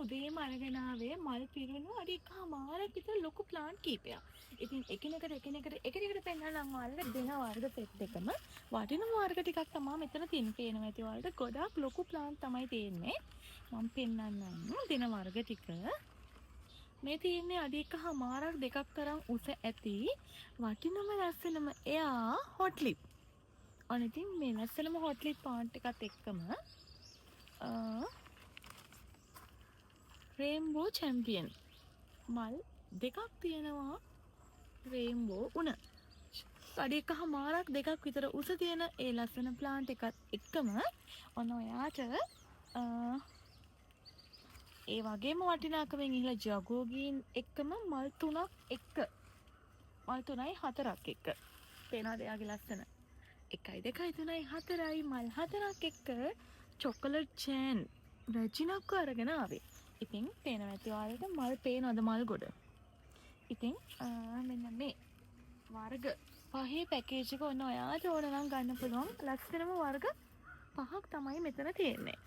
උදේම අරගෙන ආවේ මල් පිරුණු අඩි එකමාරක් විතර ලොකු ප්ලාන්ට් කීපයක්. ඉතින් එකිනෙකට පෙන්නනම් ඔයාලට දෙන වර්ග සෙට් එකම වටින වර්ග ටිකක් තමයි මෙතන පේනවා ඇති ඔයාලට. ගොඩාක් ලොකු ප්ලාන්ට් තමයි තියෙන්නේ. මම පෙන්නන්නම් දෙන වර්ග ටික. මේ තියෙන්නේ අඩි එකමාරක් දෙකක් තරම් උස ඇති වටිනම ලස්සනම එයා හොට්ලිප්. අනිතින් මේ ලස්සනම හොට්ලිප් ප්ලාන්ට් එකත් එක්කම රේන්බෝ චැම්පියන් මල් දෙකක් තියෙනවා. රේන්බෝ උණ අඩි එකමාරක් දෙකක් විතර උස තියෙන ඒ ලස්සන ප්ලාන්ට් එකත් එක්කම ඔන්න ඔයාට ඒ වගේම වටිනාකමින් ඉහළ ජගෝගීන් එක්කම මල් 3ක් එක්ක මල් 3යි 4ක් එක්ක පේනවාද එයාගේ ලස්සන 1යි 2යි 3යි 4යි මල් 4ක් එක්ක චොකලට් චෑන් රැජිනක්ව අරගෙන ආවේ. ඉතින් පේනවා ඇති ඔයාලට මල් පේනවද මල් ගොඩ. ඉතින් මෙන්න මේ වර්ග පහේ පැකේජ් එක ඔන්න ඔයාට ඕන නම් ගන්න පුළුවන්. ලස්සනම වර්ග 5ක් තමයි මෙතන තියෙන්නේ.